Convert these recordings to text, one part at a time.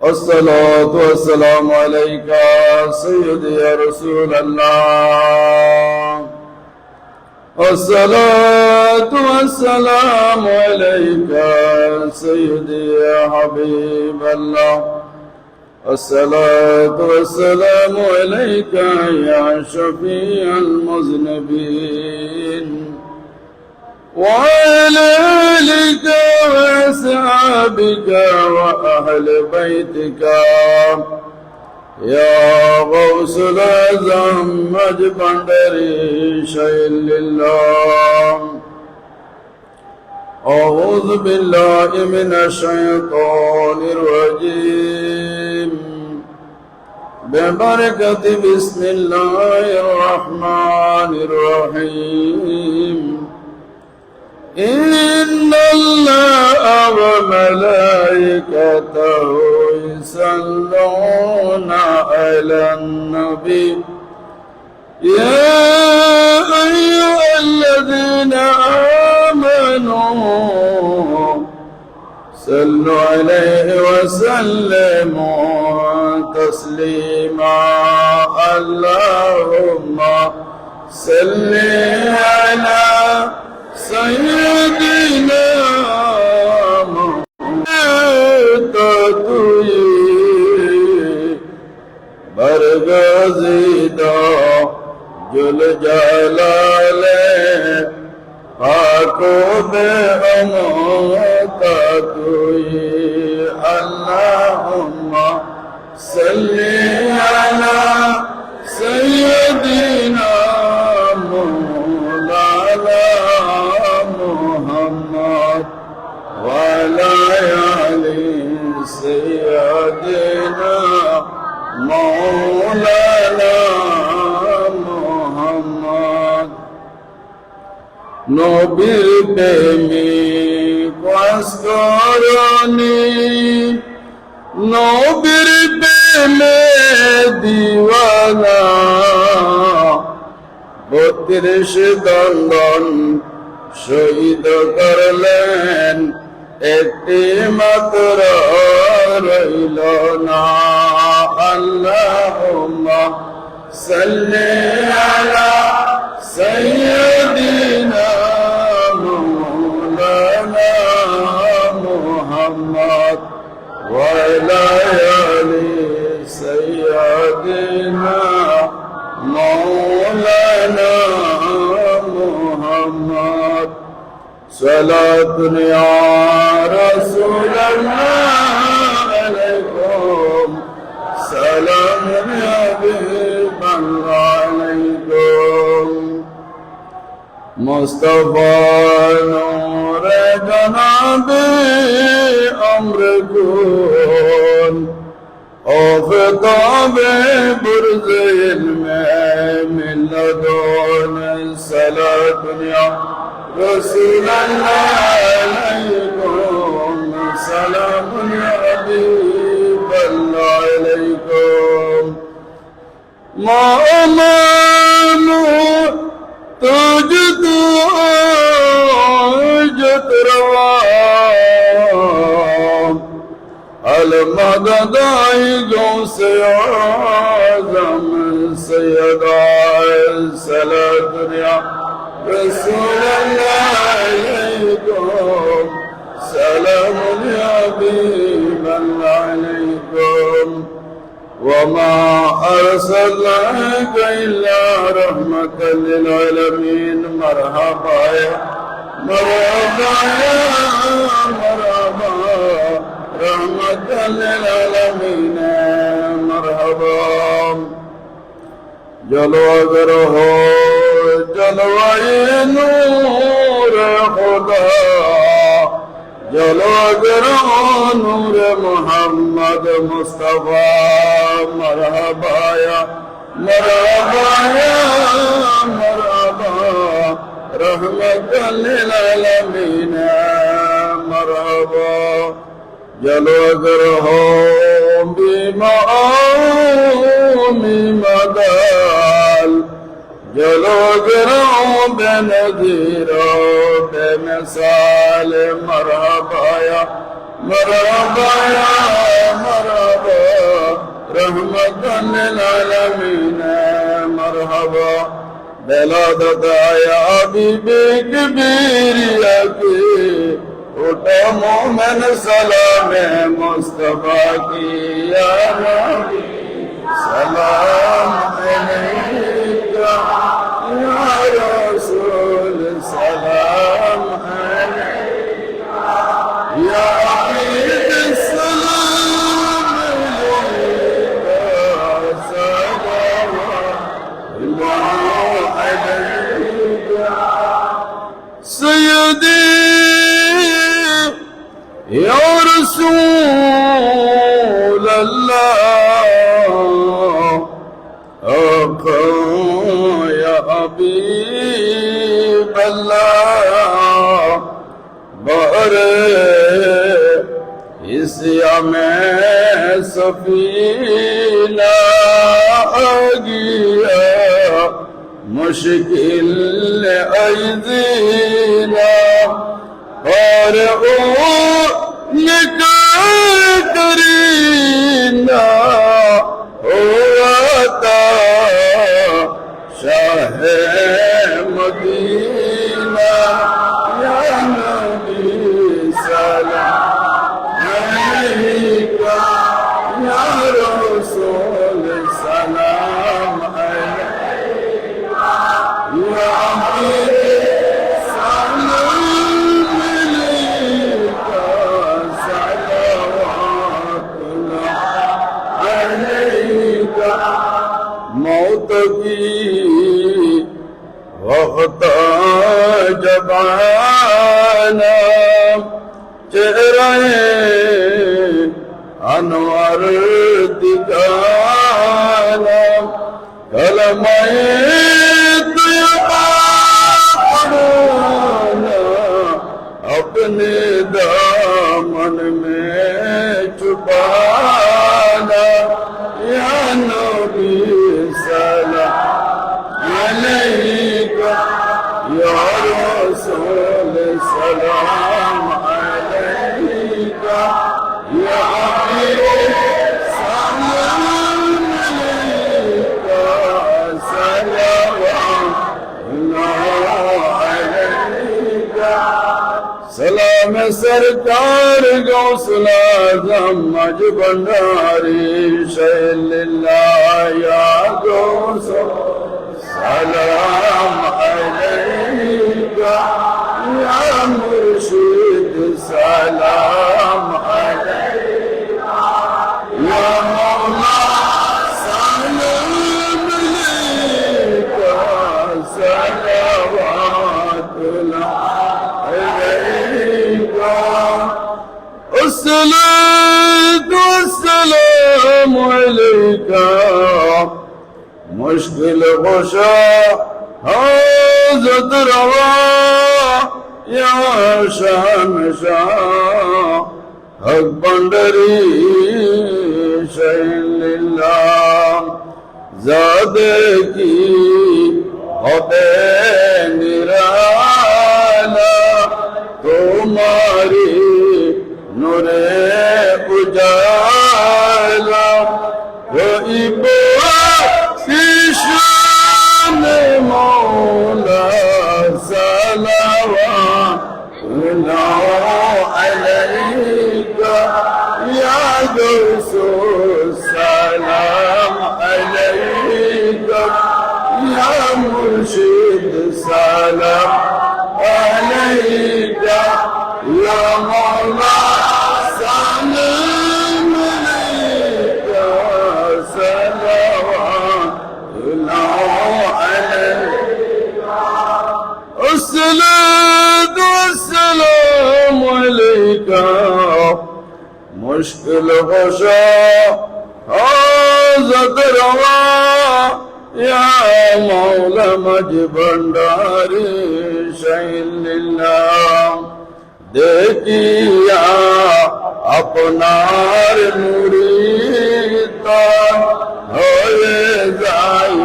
الصلاة والسلام عليك سيدي يا رسول الله. الصلاة والسلام عليك سيدي يا حبيب الله. الصلاة والسلام عليك يا شفيع المذنبين، وعلى آلك وأصحابك وأهل بيتك يا غوث الأعظم مجبندري شيء لله. أعوذ بالله من الشيطان الرجيم، ببركة بسم الله الرحمن الرحيم. إن الله وملائكته يصلون على النبي يا أيها الذين آمنوا صلوا عليه وسلموا تسليما. اللهم صل على سيدنا محمد برگزیدہ جل جلالے آنکھوں میں امتا توئی. اللہم صلی علی سیدنا مولانا محمد وعلى آل سيدنا مولانا محمد. নবীর প্রেমিক ওয়াসগরণী, নবীর প্রেমে দিওয়ানা, 32 দণ্ডন শহীদ করলেন, একটি মাত্র রইল না। আল্লাহুম্মা সাল্লি আলা সাইয়্যিদিনা মাওলানা মুহাম্মদ ওয়া আলা আলি সাইয়্যিদিনা মাওলানা মুহাম্মদ. সালাতুন ইয়া রাসূলাল্লাহ আলাইকুম, সালামুন ইয়া হাবিবাল্লাহ আলাইকুম. মুস্তাফা নূরে জনাবে আমর গুন, আফতাবে বুরজ ইলমে মিল্লাদুন. সালাতুন ইয়া রাসূলাল্লাহ আলাইকুম, সালামুন ইয়া হাবিবাল্লাহ আলাইকুম. মা আমানু তুজ তো আজত রওয়া আল মদদাই গৌসে আযম সৈয়দা. সালাতুন ইয়া রাসূলাল্লাহ আলাইকুম, সালামুন ইয়া হাবিবাল্লাহ আলাইকুম. وما أرسلناك إلا رحمة للعالمين. مرحبا يا مرحبا يا مرحبا رحمة للعالمين. مرحبا جلوگر ہو جلوائے نور خدا، جلوگر ہو نور محمد مصطفیٰ. مرحبا یا مرحبا یا مرحبا رحمت للعالمین. مرحبا جلوگر ہو بیمعامی مدال، جلوگر ہو بے نظیر بے مثال. مرحبا یا مرحبا یا مرحبا रहमतन लिल आलमीन मरहबा बेलादत आया बीबी कबीरिया की उठो मोमिन सलाम मुस्तफा की या नबी सलाम अलैका या रसूल सलाम अलैका या हबीब सलाम अलैका सलाम अलैका सय्यदी या रसूल अल्लाह आका या हबीब अल्लाह बरे हिस्सा में सफीना आ गया मुश्किल अज़ीना और ओ निकाल करीना होता शाह मदीना या नबी सलाम अलैका या रसूल सलाम अलैका या हबीब मौत की वक्त जबाना चेहरे अनवर दिखाना कलमाए तैयबा पढ़ना अपने दामन में छुपाना या नबी सलाम अलैका या रसूल सलाम अलैका या हबीब सलाम अलैका सलाम अलैका सलाम सरकार गौसला जमज भंडारी शैलिल्लाह या गौसो सलाम अलैका या मुर्शिद सलाम अलैका या मौला सलाम अलैका सलावतुल्लाह अस्सलातु वस्सलामु अलैका मुश्किल कुशा हाज़त रवा या शान शाह हक बंडरी शैलिल्लाह ज़ादे की होते निराला तुम्हारी नूरे उजाला कोई शान मौला सलावतुल्लाह अलैका या रसूल सलाम अलैका या मुर्शिद सलाम अलैका या मौला सलाम अलैका सलावतुल्लाह अलैका अस्सलातु वस्सलामु अलैका मुश्किल कुशा हाज़त रवा या मौला मज भंडारी शैलिल्लाह देखिया अपनार मुरीता होए जाई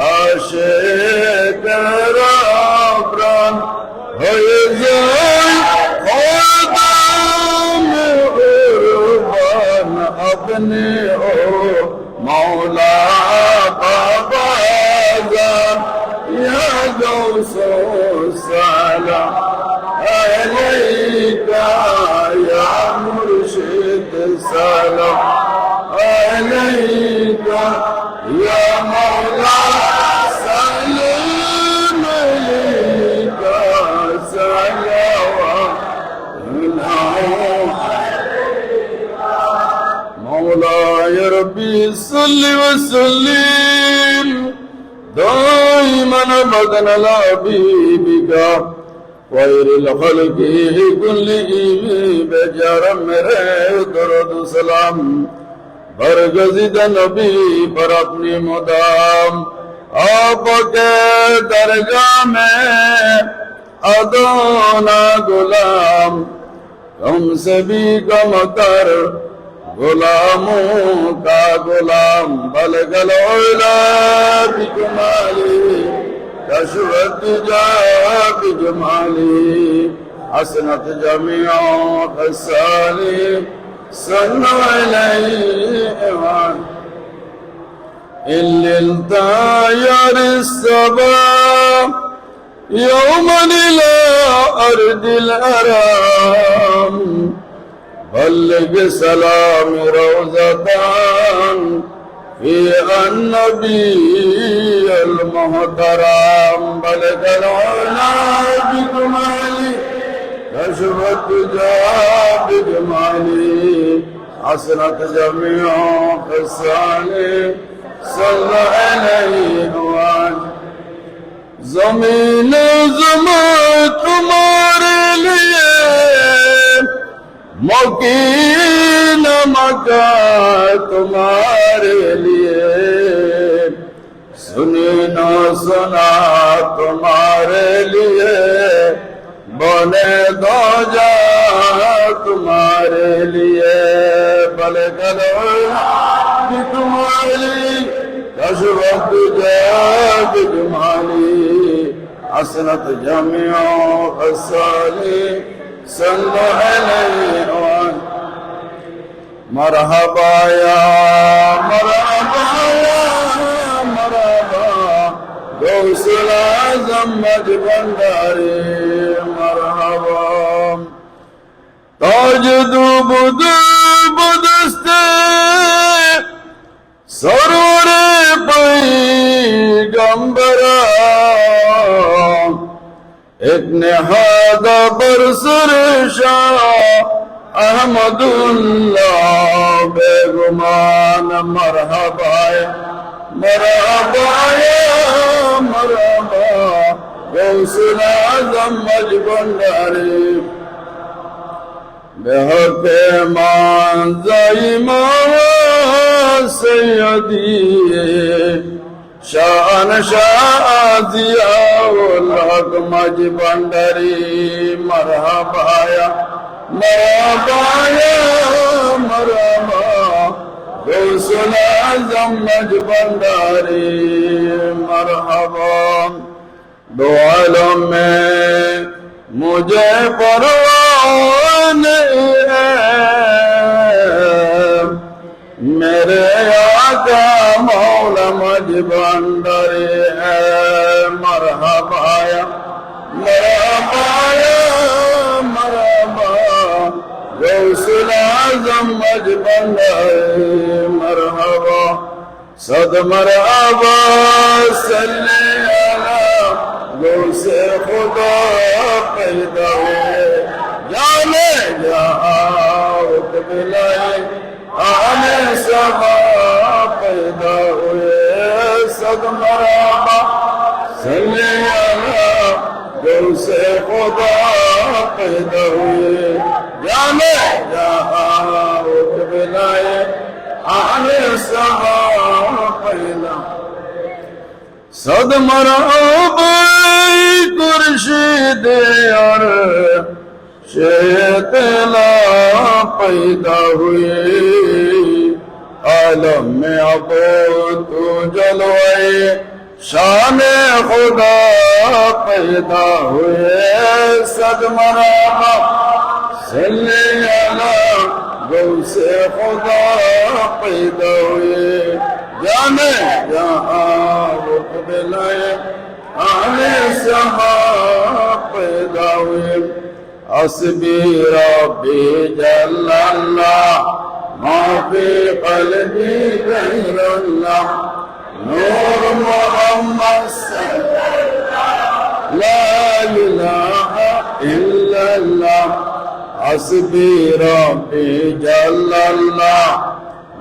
आशिक रा प्राण होए जाई खुदा में कुर्बान अपने ओ مولاي ربي صل وسلم دائما أبدا على حبيبك خير الخلق كلهم بجار میرے درود سلام برگزیدہ نبی پر اپنی مدام آپ کے درگاہ میں ادونا غلام ہم سے بھی کم تر غلاموں کا غلام بلغ العلا بجمالی کشفت جا بجمالی حسنت جميع خصالی صلوا علیہ وآلہ إلا الطير الصبا يوما إلى أرض الأرام بلغ سلام روضة في النبي المحترم بلغ العلا بكمالي كشفت جاء بجمالي حسنت جميع خصالي صلى عليه وآله زمین زمان تمہارے لیے مکین مکان تمہارے لیے سنی نہ سنا تمہارے لیے بنے دو جا تمہارے لیے بلے کرو تمہارے لیے کشفت جا بجمالی حسنت جميع خصالی صلوا علیہ وآلہ مرحبا یا مرحبا یا مرحبا غوث العظم مجد بنداری مرحبا تاج دو بدستے سرور پیغمبرا ایک نہاد برسر شاہ احمد اللہ بے گمان مرحبا مرحبا مرحبا غوث العظم مجد بنداری بحق منزائی ماں سیدی شان شاہ ضیاء الحق مجد بندری مرحبا یا مرحبا غوث العظم مجد بندری مرحبا دو عالم میں مجھے پرواہ نہیں ہے میرے آقا مولا مجد بندری ہے مرحبا یا مرحبا غوث العظم مجد بندری مرحبا صد مرحبا صلی اللہ غوث خدا پیدا ہوئے جانے جہاں قبلائے آنے سبا پیدا ہوئے صد مرحبا صلی اللہ غوث خدا پیدا ہوئے جانے جہاں قبلائے آنے سبا پیدا صد مرحبا خورشید اور شیطلا پیدا ہوئے عالم میں اب تو جلوائے شان خدا پیدا ہوئے صد مرحبا صلی اللہ غوث خدا پیدا ہوئے جانے جہاں قبلائے آنے سما پیدا ہوئے حسبی ربی جل اللہ ما فی قلبی غیر اللہ نور محمد صلی اللہ لا الہ الا اللہ حسبی ربی جل اللہ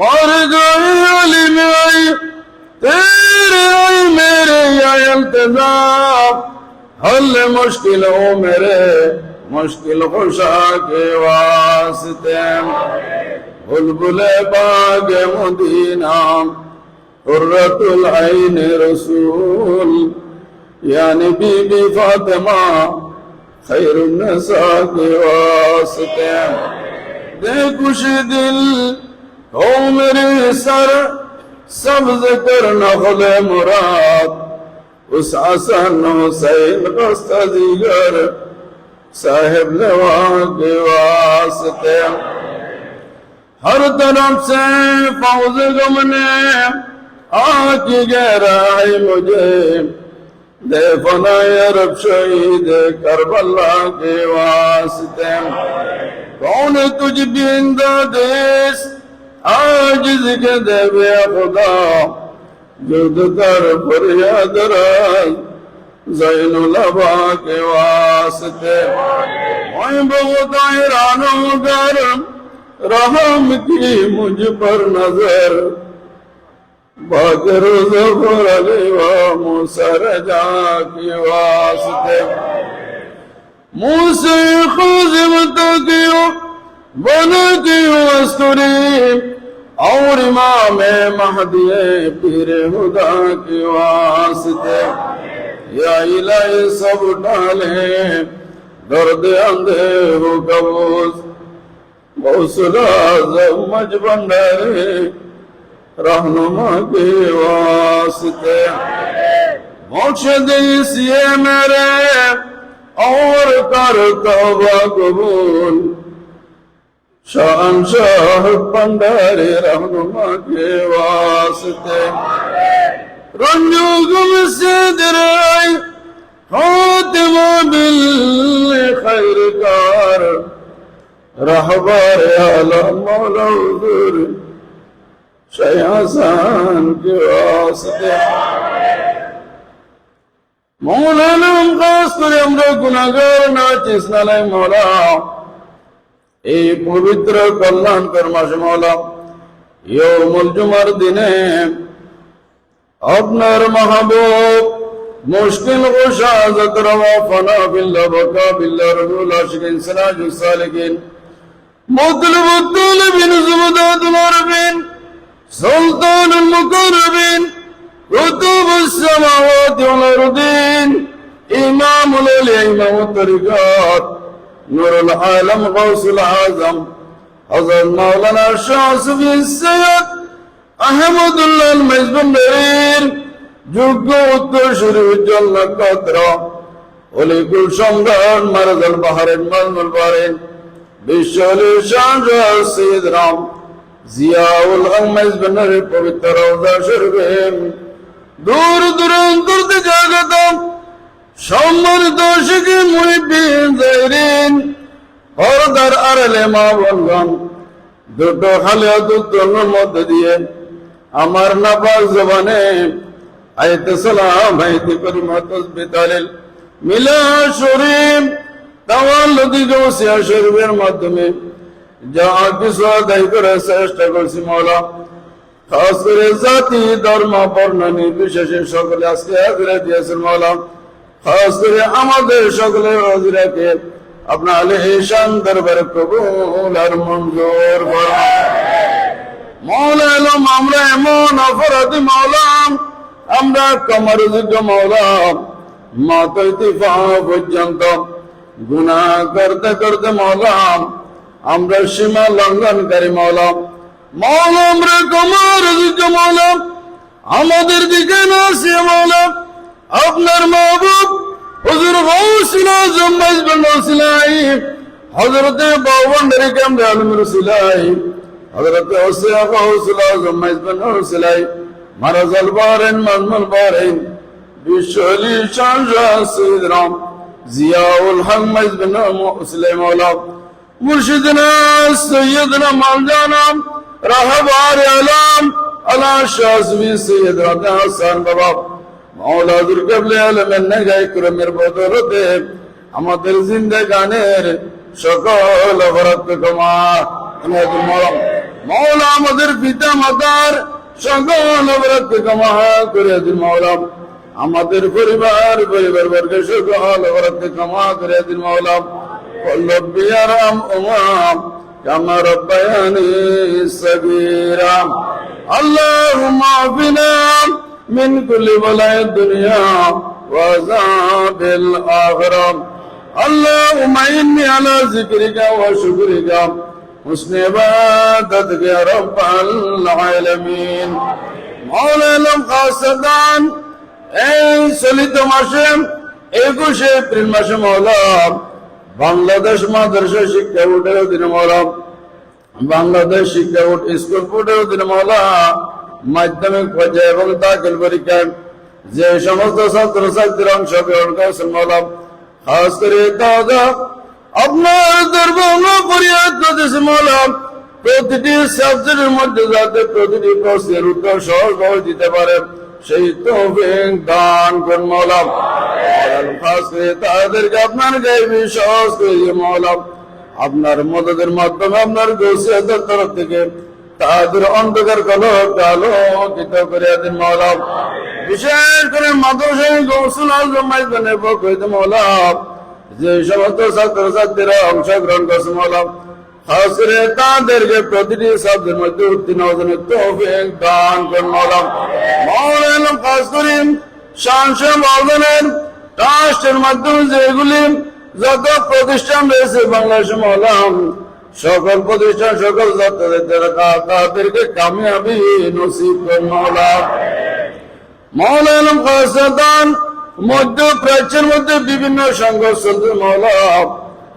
मर गई अली में आई तेरे आई मेरे या इल्तिज़ाम हल मुश्किल हो मेरे मुश्किल खुशा के वास्ते बुलबुले बाग मदीना कुर्रतुल ऐन रसूल यानी बीबी फातिमा खैरुन निसा के वास्ते दे खुश दिल हो मेरे सर सब्ज कर नखले मुराद उस हसन हुसैन कस्तजीगर साहिब लवा के वास्ते हर तरफ से फौज गमने आकी गहराई मुझे दे फनाए अरब शहीद करबला के वास्ते कौन तुझ बिंदा देश आजिज के देवे खुदा जुद कर फरियाद राज ज़ैनुल अबा के वास्ते मैं बहुत हैरान होकर रहम की मुझ पर नजर बाकर ज़फ़र अली व मूसा रजा के वास्ते मूसा ख़ाज़िम तकियो बना के वस्तुरी और इमाम महदी पीर खुदा के वास्ते या इलाही सब डाले दर्द अंधे हो कबूस गौसुल आज़म मज भंडारे रहनुमा के वास्ते मोक्ष दीजिए मेरे और कर तौबा कबूल शहंशाह भंडारे रहनुमा के वास्ते रंजो गम से दराई खातिमा बिल खैर कार रहबर आलम मौला हुजूर शाह हसन के वास्ते मौला नाम खास करे আমরা গুনাহগার না চিসনালাই মৌলা এই পবিত্র কল্যাণকর মাসে মৌলা ইয়াউমুল জুমার দিনে আপনার মাহবুব মুশকিল কুশা যকরা ওয়া ফানা বিল্লাহ বাকা বিল্লাহ রুহুল আশিকিন সিরাজুস সালিকিন মতলবুত তালিবিন জুমদাতুল আরবিন সুলতানুল মুকাররবিন কুতুবুস সামাওয়াতি ওয়াল আরদিন ইমামুল আউলিয়া ইমামুত তরিকাত নূরুল আলম গাউসুল আযম হযরত মাওলানা শাহ সুফি সৈয়দ আহমদুল্লাহ মেজবান্ডারীর যোগ্য উত্তরসূরি উজ্জ্বল নক্ষত্র অলিকুল সম্রাট মারাজাল বাহারেন মাজমুল বারেন বিশ্বলি শাহজাহান সৈয়দ রাম জিয়াউল হক মেজবান্ডারীর পবিত্র রওজা শরীফে দূর দূরান্তর থেকে আগত সম্মানিত শিখি মুহিব্বিন জাইরিন পর্দার আড়ালে মা বোনগণ দুটো খালিয়াত উত্তোলনের মধ্য দিয়ে আমার নাপাক জবানে আয়াতে সালাম আয়াতে কারিমা তাসবিহ তাহলিল মিলাদ শরীফ তাওয়াল্লুদি গৌসিয়া শরীফের মাধ্যমে যা কিছু আদায় করার চেষ্টা করছি মওলা খাস করে জাতি ধর্ম বর্ণ নির্বিশেষে সকলে আজকে হাজিরা দিয়েছেন মওলা খাস করে আমাদের সকলের হাজিরাকে আপনার আলিশান দরবারে কবুল আর মঞ্জুর করুন মওলা আলম আমরা এমন অপরাধী মওলা আমরা কমরযোগ্য মওলা মাত ইতিফা পর্যন্ত গুনাহ করতে করতে মওলা আমরা সীমা লঙ্ঘনকারী মওলা মওলা আমরা কমরযোগ্য মওলা আমাদের দিকে নাসিয়া মওলা আপনার মাহবুব হুজুর গাউসুল আযম মেজবান্ডারী হযরতে বাওয়ান্ডারী কামরে আলম রসুলাই হযরতে ওসিয়া গাউসুল আযম মেজবান্ডারী মারাজাল বারেন মাজমুল বারেন বিশ্বলি শাহজাহান সৈয়দ রাম জিয়াউল হক মেজবান্ডারী মওলা মুর্শিদনা সৈয়দনা মাওলানা রাহবার আলম আলা শাহ সুফি সৈয়দ রাধা হাসান বাবা মওলা দুর্গাবলে আলমের নেগায় ক্রমের বদলতে আমাদের জিন্দেগানের সকল অপরাধ ক্ষমা মওলা আমাদের পিতা মাতার সকল অপরাধকে ক্ষমা করে দিন মাওলা। আমাদের পরিবার বর্গের সকল অপরাধকে ক্ষমা করে দিন মাওলা। রব্বি আরহামহুমা কামা রাব্বায়ানি সগীরা। আল্লাহুম্মা আফিনা মিন কুল্লি বালাইদ দুনিয়া ওয়া আযাবিল আখিরাহ। আল্লাহুম্মা ইন্নী আলা যিকরিকা ওয়া শুকরিকা হুসনি ইবাদাতিকা ইয়া রাব্বাল আলামিন। মাওলানা খাসাদান এই চলিত মাসে 21 এপ্রিল মাসে মাওলা বাংলাদেশ মাদ্রাসা শিক্ষা বোর্ডের অধীনে মাওলা, বাংলাদেশ শিক্ষা বোর্ড স্কুল বোর্ডের অধীনে মাওলা মাধ্যমিক পর্যায়ে এবং দাখিল পরীক্ষায় যে সমস্ত ছাত্রছাত্রীরা অংশগ্রহণ করেছেন মাওলা, খাস করে দাদা আপনার দরবারে ফরিয়াদ করতেছি মাওলা, প্রতিটি সাবজেক্টের মধ্যে যাতে প্রতিটি প্রশ্নের উত্তর সহজভাবে দিতে পারে সেই তৌফিক দান করুন মাওলা। খাস করে তাদেরকে আপনার গায়ে বিশ্বাস করে মাওলা, আপনার মদদের মাধ্যমে আপনার গৌসিয়তের তরফ থেকে তাদের অন্ধকার কলবকে আলোকিত করে দিন মাওলা। বিশেষ করে মাদ্রাসায় গৌসুল আজম মাইদানের পক্ষ হইতে মাওলা যে সমস্ত ছাত্রছাত্রীরা অংশগ্রহণ করছে মাওলা, খাস করে তাদেরকে প্রতিটি সাবজেক্টের মধ্যে উত্তীর্ণ হওয়ার তৌফিক দান করুন মাওলা। মাওলানা খাস করে শানশাহ মাওলানার ট্রাস্টের মাধ্যমে যেগুলি যত প্রতিষ্ঠান রয়েছে বাংলাদেশে মাওলা, সকল প্রতিষ্ঠান সকল তাদেরকে কামিয়াবি নসিব করুন মাওলা। মাওলানা খাসাদান মধ্য প্রাচ্যের মধ্যে বিভিন্ন সংঘর্ষ চলছে মাওলা,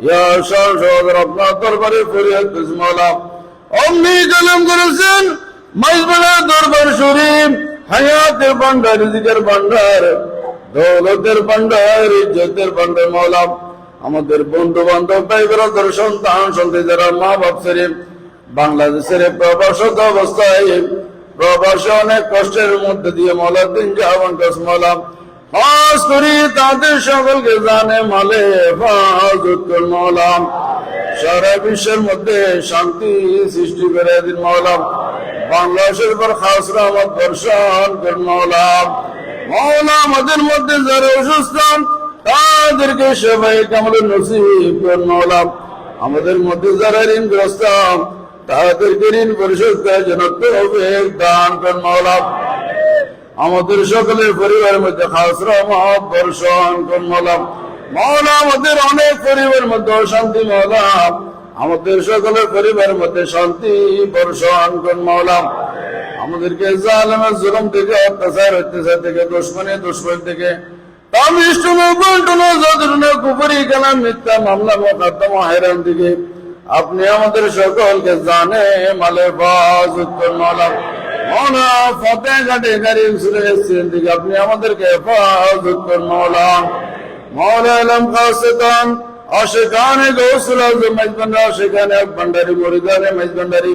ইয়া শাহজাহান আপনার দরবারে ফরিয়াদ করছি মাওলা। অমনি কলম করেছেন মাইজবালা দরবার শরীফ, হায়াতের ভান্ডার, রিজিকের ভান্ডার, দৌলতের ভান্ডার, ইজ্জতের ভান্ডার মাওলা। আমাদের বন্ধু বান্ধব ভাই ব্রাদার সন্তান সন্ততি যারা মা বাপ ছেড়ে বাংলাদেশের প্রবাসত অবস্থায় প্রবাসে অনেক কষ্টের মধ্যে দিয়ে মাওলা দিন যাপন করছে মাওলা, খাস করি তাদের সকলকে জানে মালে হেফাজত করুন মাওলা। সারা বিশ্বের মধ্যে শান্তি সৃষ্টি করে দিন মাওলা। বাংলাদেশের উপর খাস রহমত বর্ষণ করুন মাওলা। মাওলা আমাদের মধ্যে যারা অসুস্থ তাদেরকে সবাই কামলে নসিব করুন মাওলা। আমাদের মধ্যে যারা ঋণগ্রস্ত তাদেরকে ঋণ পরিশোধ করার জন্য তৌফিক দান করুন মাওলা। আমাদের সকলের পরিবারের মধ্যে খাস রহমত বর্ষণ করুন মাওলা। মাওলা আমাদের অনেক পরিবারের মধ্যে অশান্তি মাওলা, আমাদের সকলের পরিবারের মধ্যে শান্তি বর্ষণ করুন মাওলা। আমাদেরকে জালেমের জুলুম থেকে, অত্যাচার অত্যাচার থেকে, দুশ্মন থেকে, হয়রান থেকে আপনি আমাদের সকলকে জানে মালে হেফাজত করুন মাওলা। মাওলা ফতেহঘাটে গাড়ি ছুটে এসেছেন দিকে আপনি আমাদেরকে হেফাজত করুন মাওলা। মাওলা আলম খাসেতান আশিকানে গৌসুল আজম মাইজভান্ডারি, আশিকানে ভান্ডারি, মুরিদানে মাইজভান্ডারি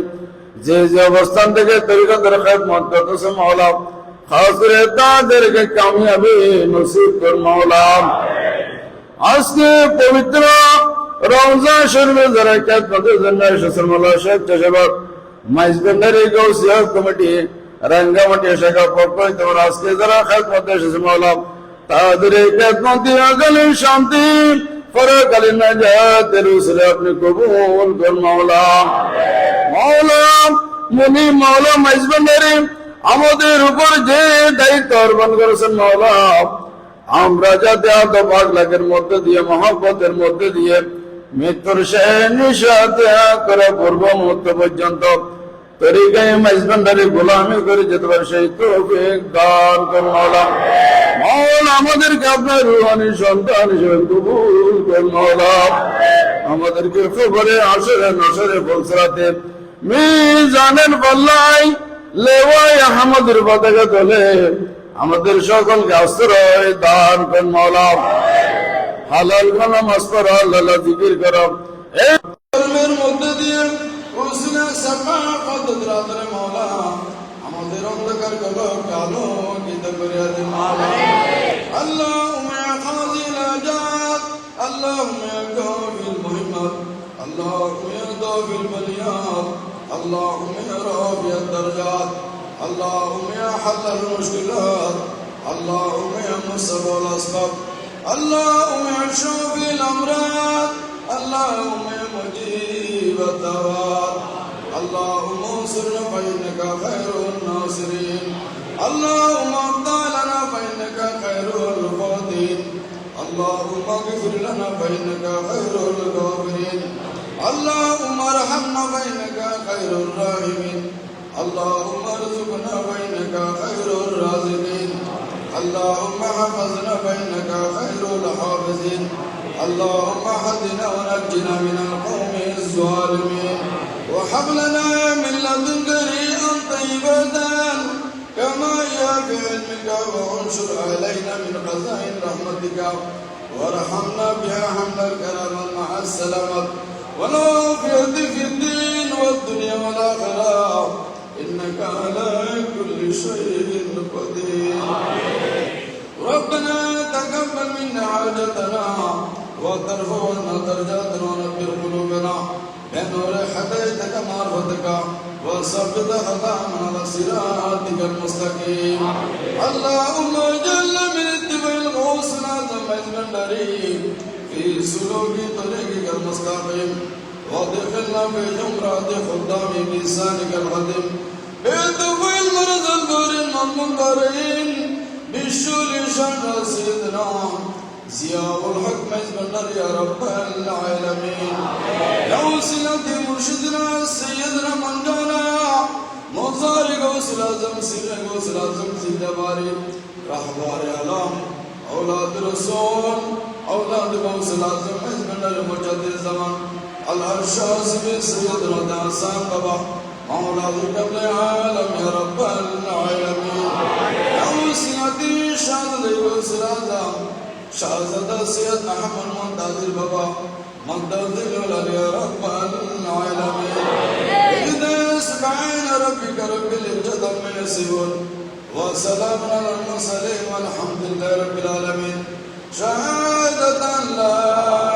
যে যে অবস্থান থেকে তরিকতের খেদমত করতেছে মাওলা, খাস করে তাদেরকে কামিয়াবি নসিব করুন মাওলা। আজকে পবিত্র রমজান শরীফে যারা খেদমতের জন্য এসেছেন মাওলা, শেখ চাষাবাদ মাইজভান্ডারি গৌসিয়ত কমিটি রাঙ্গামাটি শাখা পক্ষ হইতে আজকে যারা খেদমতে এসেছে মাওলা, তাদের এই খেদমত আগামী শান্তি পরকালীন নাজাতের উসিলা আপনি কবুল করুন মাওলা। মাওলা মুনি মাওলা মাইজভান্ডারি আমাদের উপর যে দায়িত্ব অর্পণ করেছেন মাওলা, আমরা যাতে আদব আখলাকের মধ্যে দিয়ে, মহব্বতের মধ্যে দিয়ে মৃত্যুর শেষ নিঃশ্বাস করে পূর্ব মুহূর্ত পর্যন্ত তরিকায়ে মাইজভান্ডারি গোলামি করে যেতে পারে সেই তৌফিক দান করুন মাওলা। মাওলা আমাদেরকে আপনার রুহানি সন্তান হিসেবে কবুল করুন মাওলা। আমাদেরকে কবরে আসরে নসরে ফলসরাতে মিজানের পাল্লায় লেওয়ায় আহমদের পতাকা তোলে আমাদের সকলকে আশ্রয় দান করুন মাওলা। হালাল খানা মাসপর আল্লাহ জিকির করো এই কর্মের মধ্যে দিয়ে উসনা সাফাফত রাতের মাওলা আমাদের অন্ধকার কলবকে আলোকিত করে দিন মাওলা। আল্লাহুম্মা ইয়া খাযিল আজাত, আল্লাহুম্মা ইয়া গাফিল মুহিম্মাত, আল্লাহুম্মা ইয়া গাফিল বালিয়াত, اللهم يا رافع الدرجات، اللهم يا حل المشكلات، اللهم يا مسبب الأسباب، اللهم يا شافي الأمراض، اللهم يا مجيب الدعوات، اللهم انصرنا فإنك خير الناصرين، اللهم اقضى لنا فإنك خير القاضين، اللهم اغفر لنا فإنك خير الغافرين، اللهم ارحمنا فإنك خير الراحمين، اللهم ارزقنا فإنك خير الرازقين، اللهم حفظنا فإنك خير الحافظين، اللهم اهدنا ونجنا من القوم الظالمين، وهب لنا من لدنك ريئا طيبة كما هي في علمك، وانشر علينا من خزائن رحمتك، وارحمنا بها حملا كراما مع السلامة والعافية في الدين والدنيا والآخرة، إنك على كل شيء قدير. ربنا تقبل منا حاجتنا وترفع عنا درجاتنا ونبر قلوبنا بنور هديتك معرفتك وثبت أقدامنا على صراطك المستقيم. اللهم اجعل من اتباع الغوث الأعظم حزب النريم في سلوك طريقك المستقيم، وادخلنا في جمرة خدام لسانك القديم بطفل المرض الدور المنظرين بالشول شر سيدنا زياء الحق حزب النار يا رب العالمين. يا وسيلة مرشدنا سيدنا من جانا مزار غوث الأعظم سيد غوث الأعظم سيد باري رحبار عالم أولاد رسول أولاد غوث الأعظم حزب النار مجدد الزمان الأرشاد سيدنا دعسان بابا مولا قبل العالم يا رب العالمين. يا وسيلتي شهد غوث الأعظم شهزادة سيد أحمد منتظر بابا منتظر يا رب العالمين. إذا سبحان ربك رب العزة عما يصفون وسلام على المرسلين والحمد لله رب العالمين. شهادة لا